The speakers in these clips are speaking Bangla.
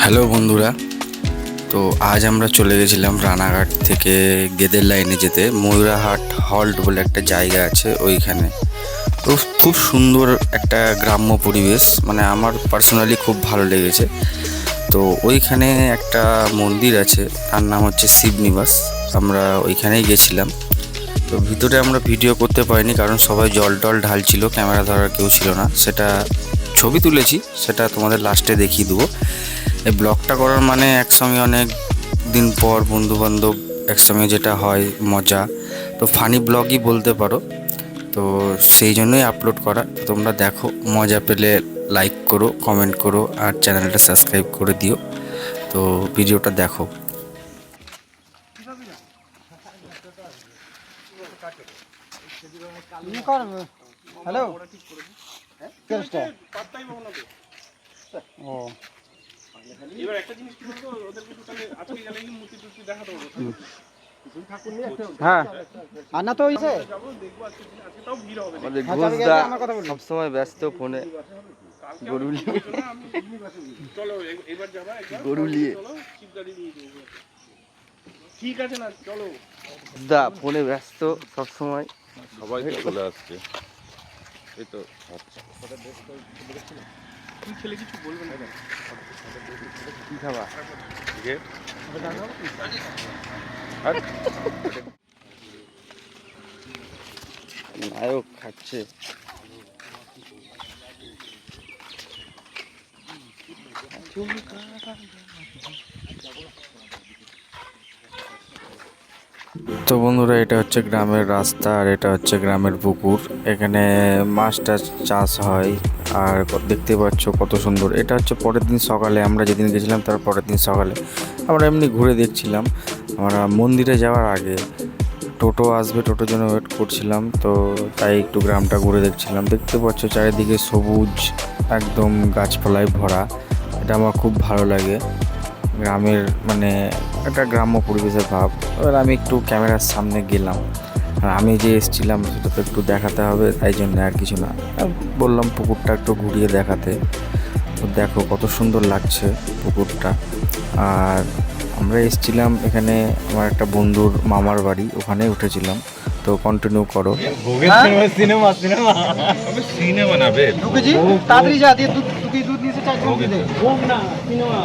হ্যালো বন্ধুরা, তো আজ আমরা চলে গেছিলাম রানাঘাট থেকে গেদের লাইনে যেতে। ময়ূরাহাট হল্ট বলে একটা জায়গা আছে ওইখানে। তো খুব সুন্দর একটা গ্রাম্য পরিবেশ, মানে আমার পার্সোনালি খুব ভালো লেগেছে। তো ওইখানে একটা মন্দির আছে, তার নাম হচ্ছে শিবনিবাস। আমরা ওইখানেই গেছিলাম। তো ভিতরে আমরা ভিডিও করতে পারিনি, কারণ সবাই জল টল ঢালছিল, ক্যামেরা ধরার কেউ ছিল না। সেটা ছবি তুলেছি, সেটা তোমাদের লাস্টে দেখিয়ে দেবো। এই ব্লগটা করার মানে একসঙ্গে অনেক দিন পর বন্ধুবান্ধব একসঙ্গে যেটা হয় মজা, তো ফানি ব্লগই বলতে পারো। তো সেই জন্যই আপলোড করা। তো তোমরা দেখো, মজা পেলে লাইক করো, কমেন্ট করো, আর চ্যানেলটা সাবস্ক্রাইব করে দিও। তো ভিডিওটা দেখো। হ্যালো ও এবার একটা জিনিস কি বলতো, ওদেরকে টোটালি আজকে গেলে কি মূর্তি টুর্তি দেখাতে হবে। হ্যাঁ আর না তো হইছে যাবো দেখবো আজকে তাও ভিড় হবে। আমাদের ঘোষদা সবসময় ব্যস্ত ফোনে গরুলিয়ে চলো এবার যাবা একবার গরুলিয়ে চলো চিপদারি নিয়ে যাবো। ঠিক আছে না, চলো। দা ফোনে ব্যস্ত সবসময়। সবাই তো চলে আসছে, এই তো তুই ছেলে কিছু বলবে না। কি খাবা? নায়ক খাচ্ছে। তো বন্ধুরা, এটা হচ্ছে গ্রামের রাস্তা, আর এটা হচ্ছে গ্রামের পুকুর। এখানে মাছ টাছ চাষ হয়। আর দেখতে পাচ্ছ কত সুন্দর। এটা হচ্ছে পরের দিন সকালে, আমরা যেদিন গেছিলাম তার পরের দিন সকালে আমরা এমনি ঘুরে দেখছিলাম। আমরা মন্দিরে যাওয়ার আগে টোটো আসবে, টোটোর জন্য ওয়েট করছিলাম। তো তাই একটু গ্রামটা ঘুরে দেখছিলাম। দেখতে পাচ্ছ চারিদিকে সবুজ, একদম গাছপালায় ভরা। এটা আমার খুব ভালো লাগে। গ্রামের মানে একটা গ্রাম্য পরিবেশের ভাব। এবার আমি একটু ক্যামেরার সামনে গেলাম, আর আমি যে এসেছিলাম সেটা তো একটু দেখাতে হবে, তাই জন্য আর কিছু না, বললাম পুকুরটা একটু ঘুরিয়ে দেখাতে। তো দেখো কত সুন্দর লাগছে পুকুরটা। আর আমরা এসেছিলাম এখানে, আমার একটা বন্ধুর মামার বাড়ি, ওখানে উঠেছিলাম। তো কন্টিনিউ করো। সিনেমা সিনেমা সিনেমা না বে, ঢুকেছি তাড়াতাড়ি যা দিয়ে দুধ নিয়েছে চার জন দিতে হোক না সিনেমা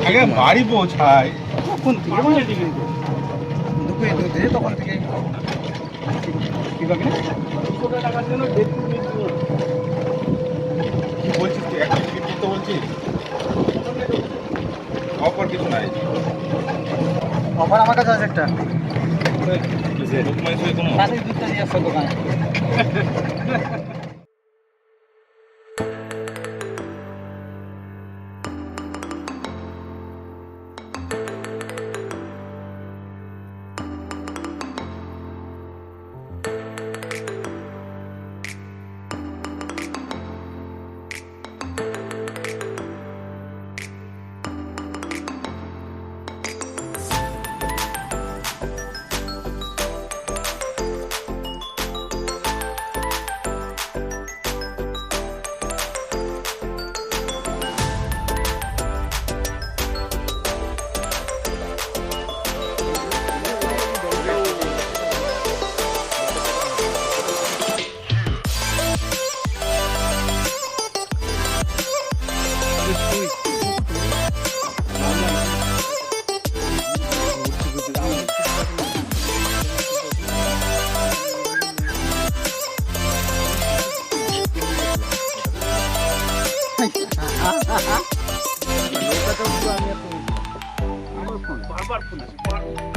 আগে বাড়ি পৌঁছায়। কখন থেকে ঢুকে দুধে তখন থেকে কি বাকি টাকার জন্য কি বলছিস তুই? একটা টিকিট করতে বলছিস? অফার কিছু নাই। অফার আমার কাছে আছে একটা রূপমাই সই কোনো তাড়াতাড়ি দুধটা নিয়ে আসো দোকানে।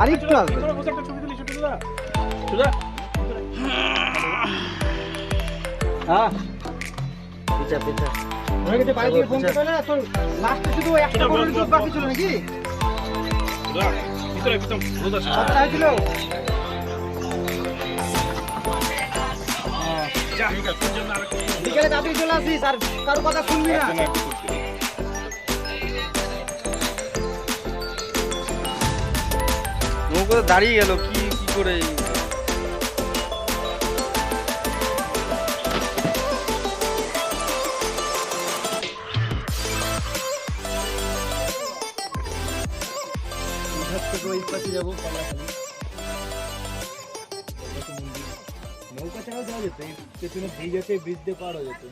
আরেকটু আসবে হ্যাঁ পিছা পিছা হয়ে গেছে। বাড়ি থেকে ফোন করে না তো লাস্টে শুধু একটা করে দুধ বাকি ছিল নাকি? সপ্তাহে ছিল বিকেলে তাড়াতাড়ি চলে আসিস, আর কারো কথা শুনবি না। নৌকো দাঁড়িয়ে গেল কি কি করে? যাবো কলাখালি। নৌকা চালাও যাওয়া যেত, এই পেছনে ব্রিজ আছে, ব্রিজ দিয়ে পার হয়ে যেত।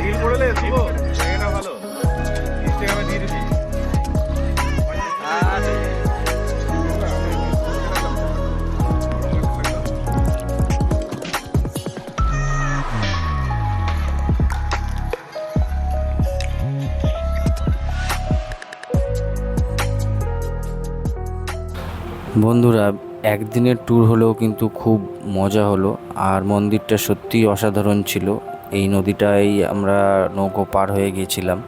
রিল করলে শুভ জায়গাটা ভালো, ইনস্টাগ্রামে দিয়ে দিবি। বন্ধুরা, একদিনের ট্যুর হলেও কিন্তু খুব মজা হলো, আর মন্দিরটা সত্যিই অসাধারণ ছিল। এই নদীটাই আমরা নৌকো পার হয়ে গিয়েছিলাম।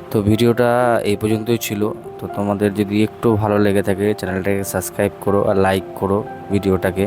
তো ভিডিওটা এই পর্যন্তই ছিল। তো তোমাদের যদি একটু ভালো লেগে থাকে চ্যানেলটাকে সাবস্ক্রাইব করো আর লাইক করো ভিডিওটাকে।